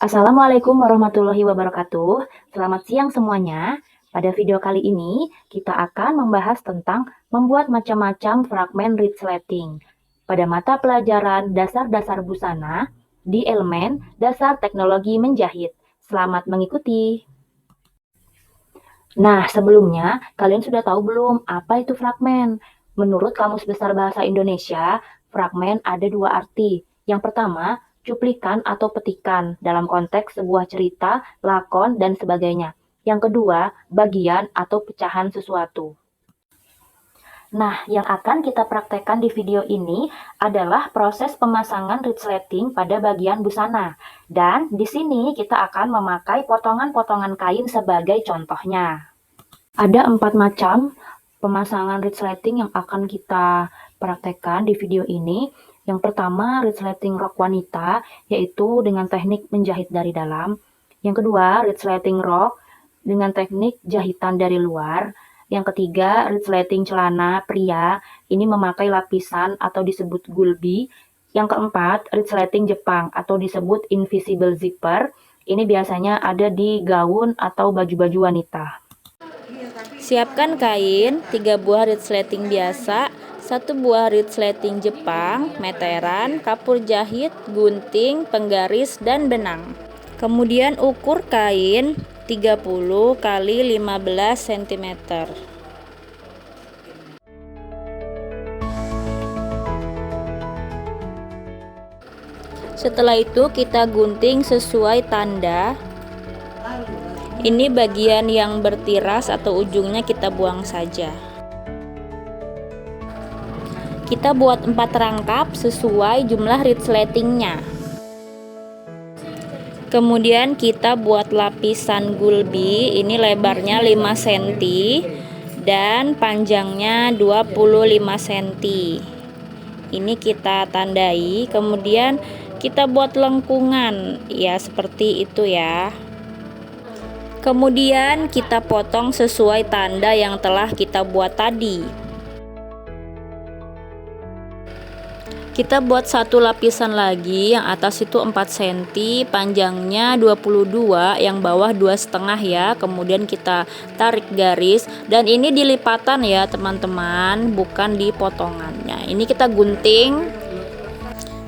Assalamualaikum warahmatullahi wabarakatuh. Selamat siang semuanya. Pada video kali ini, kita akan membahas tentang membuat macam-macam fragmen resleting pada mata pelajaran dasar-dasar busana di elemen dasar teknologi menjahit. Selamat mengikuti. Nah, sebelumnya, kalian sudah tahu belum apa itu fragmen? Menurut Kamus Besar Bahasa Indonesia, fragmen ada dua arti. Yang pertama, cuplikan atau petikan dalam konteks sebuah cerita, lakon, dan sebagainya. Yang kedua, bagian atau pecahan sesuatu. Nah, yang akan kita praktekkan di video ini adalah proses pemasangan resleting pada bagian busana. Dan di sini kita akan memakai potongan-potongan kain sebagai contohnya. Ada 4 macam pemasangan resleting yang akan kita praktekkan di video ini. Yang pertama, resleting rok wanita, yaitu dengan teknik menjahit dari dalam. Yang kedua, resleting rok dengan teknik jahitan dari luar. Yang ketiga, resleting celana pria, ini memakai lapisan atau disebut gulbi. Yang keempat, resleting Jepang atau disebut invisible zipper. Ini biasanya ada di gaun atau baju-baju wanita. Siapkan kain, 3 buah resleting biasa, 1 buah resleting Jepang, meteran, kapur jahit, gunting, penggaris, dan benang. Kemudian ukur kain 30 kali 15 cm. Setelah itu kita gunting sesuai tanda. Ini bagian yang bertiras atau ujungnya kita buang saja. Kita buat 4 rangkap sesuai jumlah resletingnya. Kemudian kita buat lapisan gulbi, ini lebarnya 5 cm dan panjangnya 25 cm. Ini kita tandai, kemudian kita buat lengkungan, ya seperti itu ya. Kemudian kita potong sesuai tanda yang telah kita buat tadi. Kita buat satu lapisan lagi, yang atas itu 4 cm, panjangnya 22, yang bawah 2,5 ya. Kemudian kita tarik garis, dan ini dilipatan ya teman-teman, bukan di potongannya. Ini kita gunting.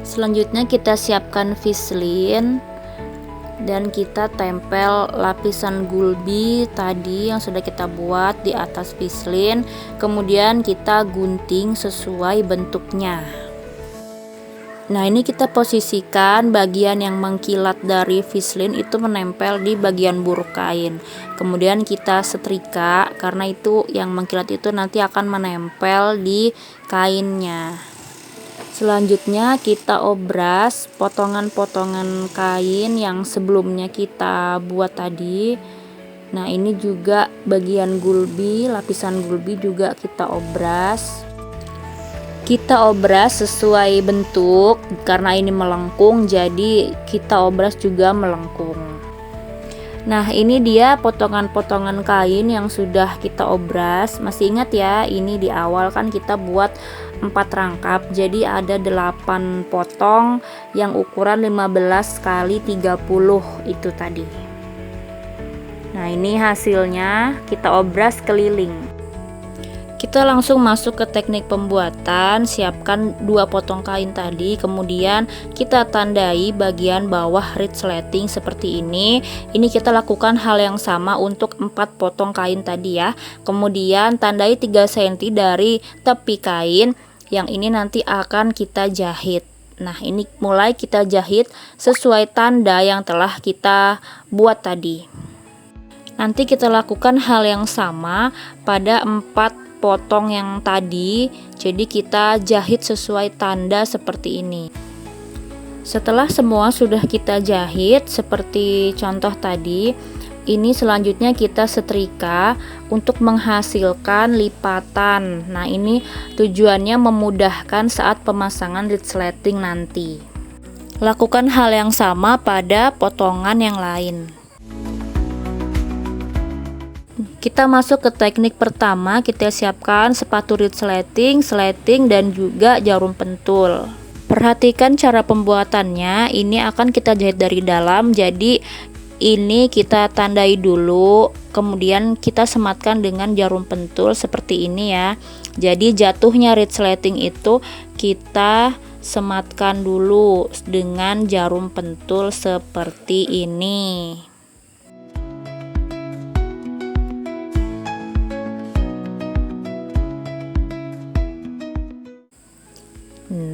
Selanjutnya kita siapkan vislin dan kita tempel lapisan gulbi tadi yang sudah kita buat di atas vislin. Kemudian kita gunting sesuai bentuknya. Nah, ini kita posisikan bagian yang mengkilat dari vislin itu menempel di bagian buruk kain. Kemudian kita setrika, karena itu yang mengkilat itu nanti akan menempel di kainnya. Selanjutnya kita obras potongan-potongan kain yang sebelumnya kita buat tadi. Nah, ini juga bagian gulbi, lapisan gulbi juga kita obras. Kita obras sesuai bentuk, karena ini melengkung jadi kita obras juga melengkung. Nah, ini dia potongan-potongan kain yang sudah kita obras. Masih ingat ya, ini di awal kan kita buat 4 rangkap, jadi ada 8 potong yang ukuran 15 kali 30 itu tadi. Nah, ini hasilnya kita obras keliling. Kita langsung masuk ke teknik pembuatan. Siapkan 2 potong kain tadi, kemudian kita tandai bagian bawah resleting seperti ini. Ini kita lakukan hal yang sama untuk 4 potong kain tadi ya. Kemudian tandai 3 cm dari tepi kain, yang ini nanti akan kita jahit. Nah, ini mulai kita jahit sesuai tanda yang telah kita buat tadi. Nanti kita lakukan hal yang sama pada 4 potong yang tadi, jadi kita jahit sesuai tanda seperti ini. Setelah semua sudah kita jahit seperti contoh tadi, ini selanjutnya kita setrika untuk menghasilkan lipatan. Nah, ini tujuannya memudahkan saat pemasangan resleting nanti. Lakukan hal yang sama pada potongan yang lain. Kita masuk ke teknik pertama. Kita siapkan sepatu resleting, sleting, dan juga jarum pentul. Perhatikan cara pembuatannya. Ini akan kita jahit dari dalam, jadi ini kita tandai dulu, kemudian kita sematkan dengan jarum pentul seperti ini ya. Jadi jatuhnya resleting itu kita sematkan dulu dengan jarum pentul seperti ini.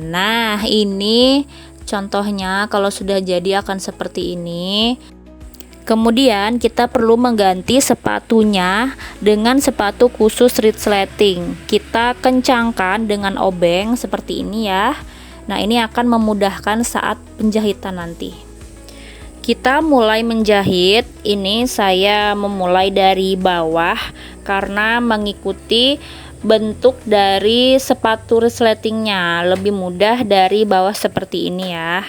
Nah, ini contohnya kalau sudah jadi akan seperti ini. Kemudian kita perlu mengganti sepatunya dengan sepatu khusus resleting. Kita kencangkan dengan obeng seperti ini ya. Nah, ini akan memudahkan saat penjahitan nanti. Kita mulai menjahit. Ini saya memulai dari bawah karena mengikuti bentuk dari sepatu resletingnya lebih mudah dari bawah seperti ini ya.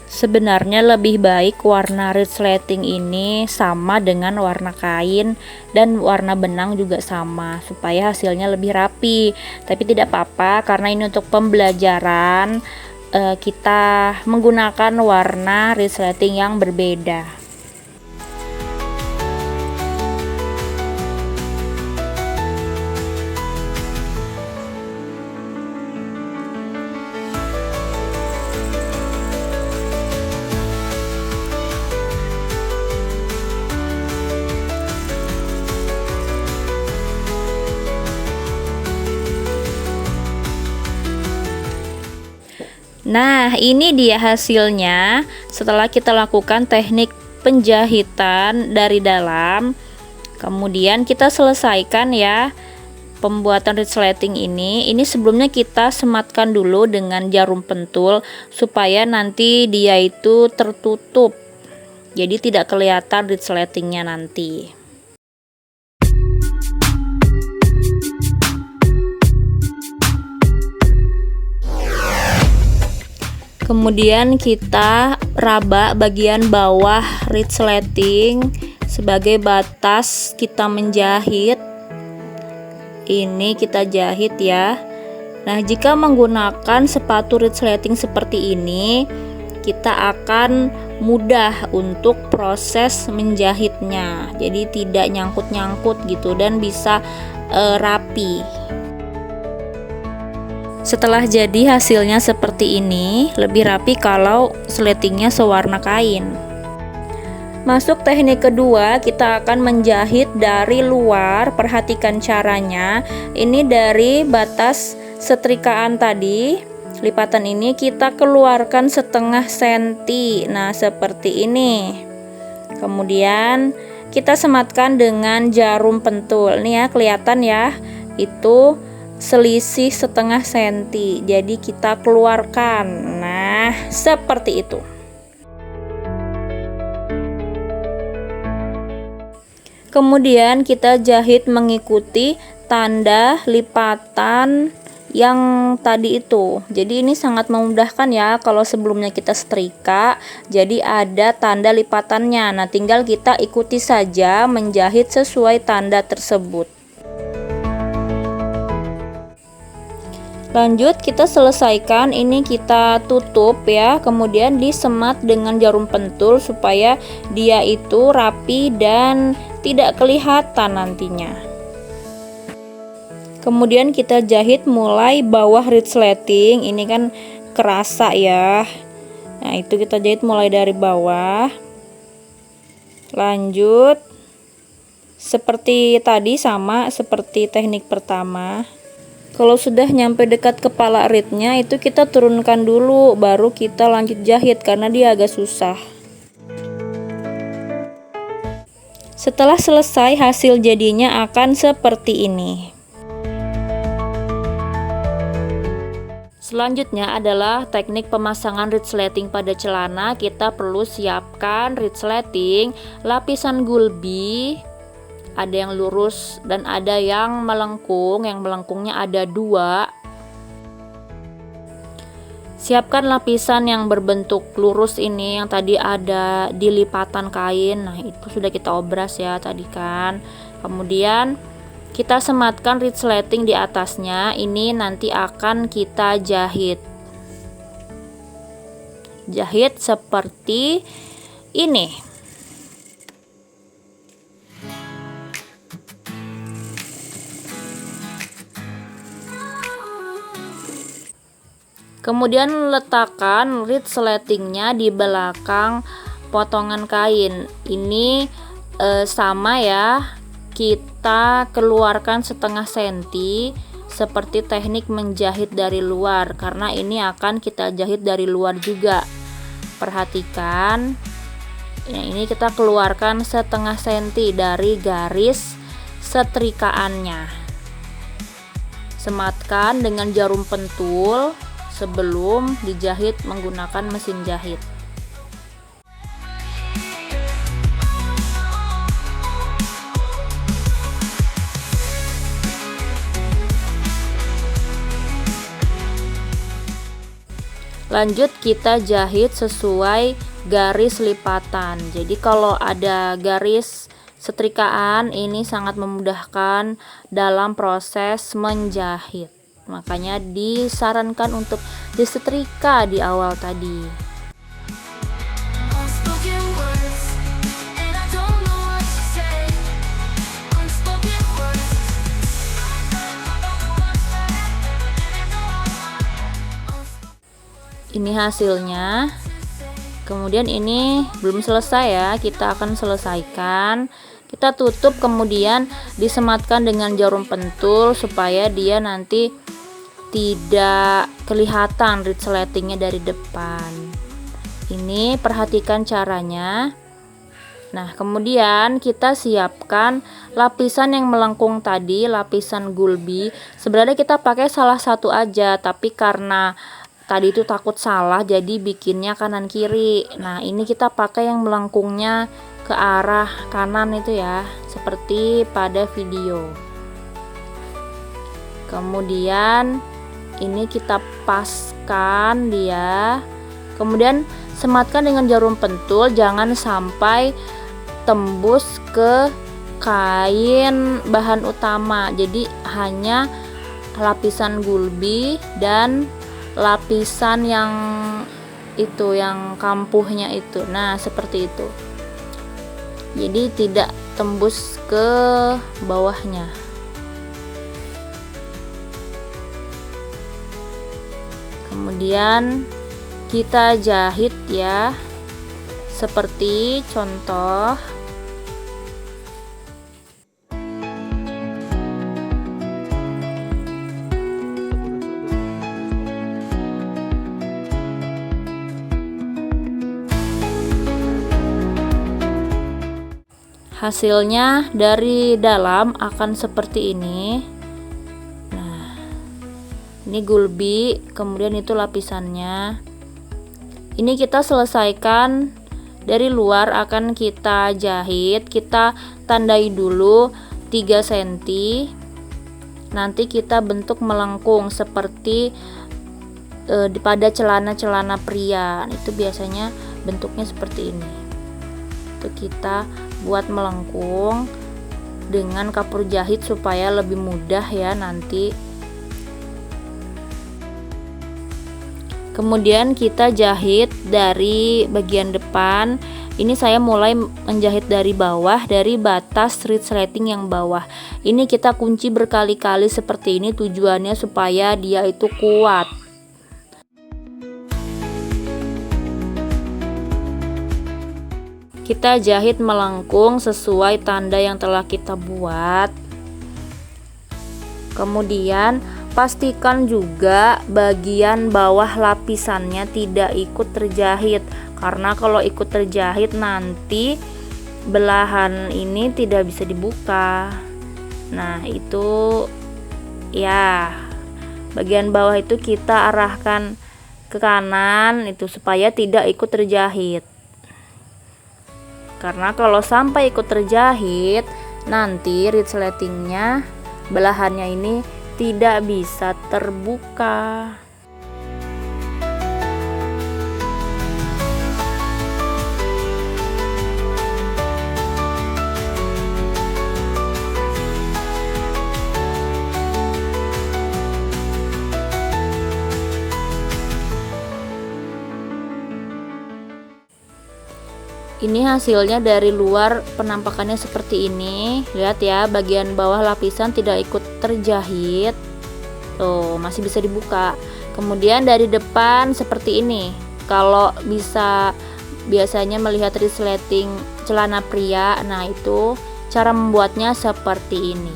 Sebenarnya lebih baik warna resleting ini sama dengan warna kain dan warna benang juga sama supaya hasilnya lebih rapi. Tapi tidak apa-apa karena ini untuk pembelajaran, kita menggunakan warna resleting yang berbeda. Nah, ini dia hasilnya setelah kita lakukan teknik penjahitan dari dalam. Kemudian kita selesaikan ya pembuatan resleting ini. Ini sebelumnya kita sematkan dulu dengan jarum pentul supaya nanti dia itu tertutup. Jadi tidak kelihatan resletingnya nanti. Kemudian kita raba bagian bawah resleting sebagai batas kita menjahit. Ini kita jahit ya. Nah, jika menggunakan sepatu resleting seperti ini, kita akan mudah untuk proses menjahitnya. Jadi tidak nyangkut-nyangkut gitu dan bisa rapi. Setelah jadi hasilnya seperti ini, lebih rapi kalau resletingnya sewarna kain. Masuk teknik kedua, kita akan menjahit dari luar. Perhatikan caranya. Ini dari batas setrikaan tadi, lipatan ini kita keluarkan setengah senti. Nah, seperti ini. Kemudian kita sematkan dengan jarum pentul. Nih ya, kelihatan ya, itu selisih setengah senti. Jadi kita keluarkan. Nah, seperti itu. Kemudian kita jahit mengikuti tanda lipatan yang tadi itu. Jadi ini sangat memudahkan ya kalau sebelumnya kita setrika, jadi ada tanda lipatannya. Nah, tinggal kita ikuti saja menjahit sesuai tanda tersebut. Lanjut, kita selesaikan. Ini kita tutup ya, kemudian disemat dengan jarum pentul supaya dia itu rapi dan tidak kelihatan nantinya. Kemudian kita jahit mulai bawah resleting. Ini kan kerasa ya. Nah, itu kita jahit mulai dari bawah. Lanjut seperti tadi, sama seperti teknik pertama. Kalau sudah nyampe dekat kepala reednya, itu kita turunkan dulu, baru kita lanjut jahit karena dia agak susah. Setelah selesai, hasil jadinya akan seperti ini. Selanjutnya adalah teknik pemasangan resleting pada celana. Kita perlu siapkan resleting, lapisan gulbi. Ada yang lurus dan ada yang melengkung. Yang melengkungnya ada 2. Siapkan lapisan yang berbentuk lurus ini yang tadi ada di lipatan kain. Nah, itu sudah kita obras ya tadi kan. Kemudian kita sematkan resleting di atasnya. Ini nanti akan kita jahit seperti ini. Kemudian letakkan resletingnya di belakang potongan kain. Ini sama ya, kita keluarkan setengah senti seperti teknik menjahit dari luar, karena ini akan kita jahit dari luar juga. Perhatikan, ini kita keluarkan setengah senti dari garis setrikaannya. Sematkan dengan jarum pentul sebelum dijahit menggunakan mesin jahit. Lanjut kita jahit sesuai garis lipatan. Jadi kalau ada garis setrikaan ini sangat memudahkan dalam proses menjahit. Makanya disarankan untuk disetrika di awal tadi. Ini hasilnya. Kemudian ini belum selesai ya, kita akan selesaikan. Kita tutup, kemudian disematkan dengan jarum pentul supaya dia nanti tidak kelihatan resletingnya dari depan. Ini perhatikan caranya. Nah, kemudian kita siapkan lapisan yang melengkung tadi, lapisan gulbi. Sebenarnya kita pakai salah satu aja, tapi karena tadi itu takut salah jadi bikinnya kanan kiri. Nah, ini kita pakai yang melengkungnya ke arah kanan itu ya, seperti pada video. Kemudian ini kita paskan dia, kemudian sematkan dengan jarum pentul, jangan sampai tembus ke kain bahan utama. Jadi hanya lapisan gulbi dan lapisan yang itu, yang kampuhnya itu. Nah, seperti itu. Jadi tidak tembus ke bawahnya. Kemudian kita jahit ya, seperti contoh. Hasilnya dari dalam akan seperti ini. Nah, ini gulbi, kemudian itu lapisannya. Ini kita selesaikan dari luar, akan kita jahit. Kita tandai dulu 3 cm. Nanti kita bentuk melengkung seperti pada celana-celana pria. Itu biasanya bentuknya seperti ini. Itu kita buat melengkung dengan kapur jahit supaya lebih mudah ya nanti. Kemudian kita jahit dari bagian depan. Ini saya mulai menjahit dari bawah, dari batas resleting yang bawah. Ini kita kunci berkali-kali seperti ini, tujuannya supaya dia itu kuat. Kita jahit melengkung sesuai tanda yang telah kita buat. Kemudian pastikan juga bagian bawah lapisannya tidak ikut terjahit, karena kalau ikut terjahit nanti belahan ini tidak bisa dibuka. Nah, itu ya, bagian bawah itu kita arahkan ke kanan itu supaya tidak ikut terjahit. Karena kalau sampai ikut terjahit, nanti resletingnya, belahannya ini tidak bisa terbuka. Ini hasilnya dari luar, penampakannya seperti ini. Lihat ya, bagian bawah lapisan tidak ikut terjahit. Tuh, masih bisa dibuka. Kemudian dari depan seperti ini. Kalau bisa biasanya melihat resleting celana pria, nah itu cara membuatnya seperti ini.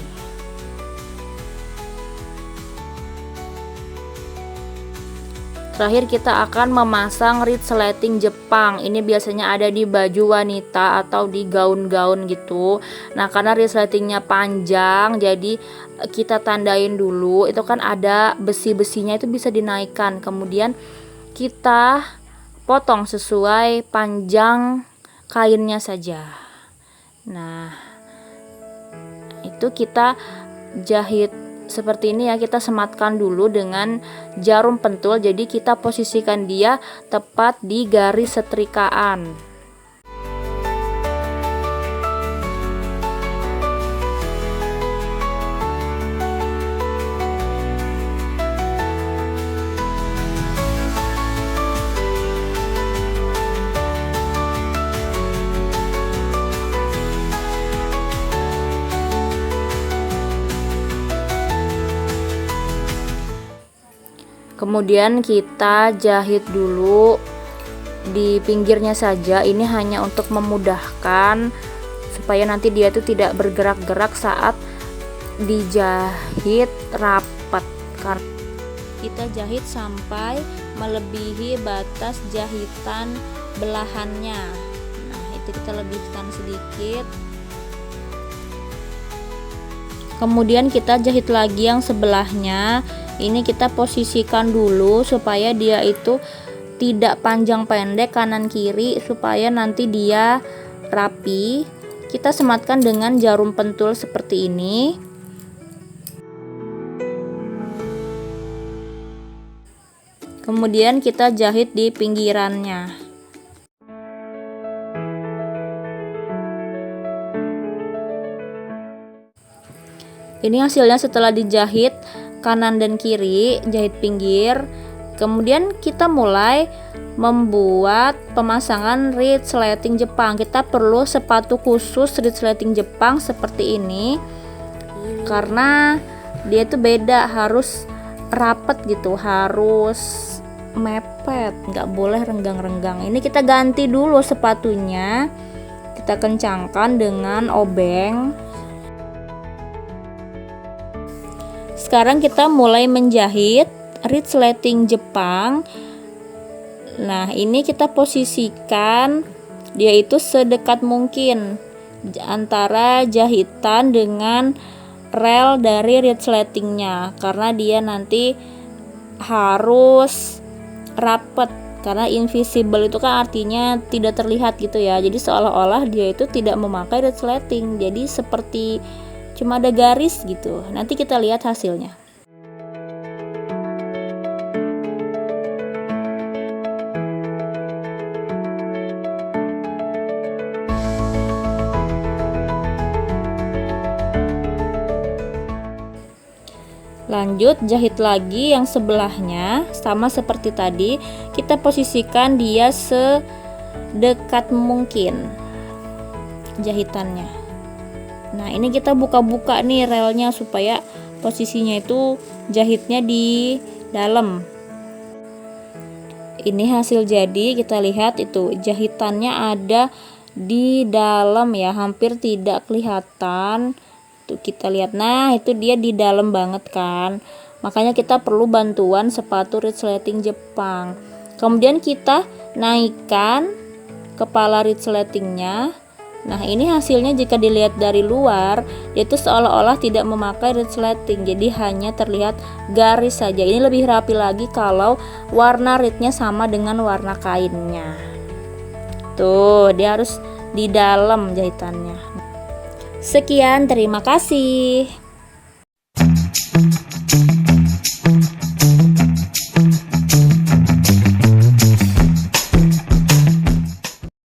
Terakhir kita akan memasang resleting Jepang. Ini biasanya ada di baju wanita atau di gaun-gaun gitu. Nah, karena resletingnya panjang, jadi kita tandain dulu. Itu kan ada besi-besinya, itu bisa dinaikkan. Kemudian kita potong sesuai panjang kainnya saja. Nah, itu kita jahit seperti ini ya, kita sematkan dulu dengan jarum pentul, jadi kita posisikan dia tepat di garis setrikaan. Kemudian kita jahit dulu di pinggirnya saja. Ini hanya untuk memudahkan supaya nanti dia itu tidak bergerak-gerak saat dijahit rapat. Kita jahit sampai melebihi batas jahitan belahannya. Nah, itu kita lebihkan sedikit. Kemudian kita jahit lagi yang sebelahnya. Ini kita posisikan dulu supaya dia itu tidak panjang pendek kanan kiri, supaya nanti dia rapi. Kita sematkan dengan jarum pentul seperti ini. Kemudian kita jahit di pinggirannya. Ini hasilnya setelah dijahit kanan dan kiri, jahit pinggir. Kemudian kita mulai membuat pemasangan resleting Jepang. Kita perlu sepatu khusus resleting Jepang seperti ini, karena dia itu beda, harus rapet gitu, harus mepet, nggak boleh renggang-renggang. Ini kita ganti dulu sepatunya, kita kencangkan dengan obeng. Sekarang kita mulai menjahit resleting Jepang. Nah, ini kita posisikan dia itu sedekat mungkin antara jahitan dengan rel dari resletingnya, karena dia nanti harus rapet, karena invisible itu kan artinya tidak terlihat gitu ya. Jadi seolah-olah dia itu tidak memakai resleting, jadi seperti cuma ada garis gitu. Nanti kita lihat hasilnya. Lanjut jahit lagi yang sebelahnya, sama seperti tadi, kita posisikan dia sedekat mungkin jahitannya. Nah, ini kita buka-buka nih relnya supaya posisinya itu jahitnya di dalam. Ini hasil jadi, kita lihat itu jahitannya ada di dalam ya, hampir tidak kelihatan. Tuh kita lihat, nah itu dia di dalam banget kan. Makanya kita perlu bantuan sepatu resleting Jepang. Kemudian kita naikkan kepala resletingnya. Nah, ini hasilnya jika dilihat dari luar, dia itu seolah-olah tidak memakai resleting, jadi hanya terlihat garis saja. Ini lebih rapi lagi kalau warna rednya sama dengan warna kainnya. Tuh, dia harus di dalam jahitannya. Sekian, terima kasih.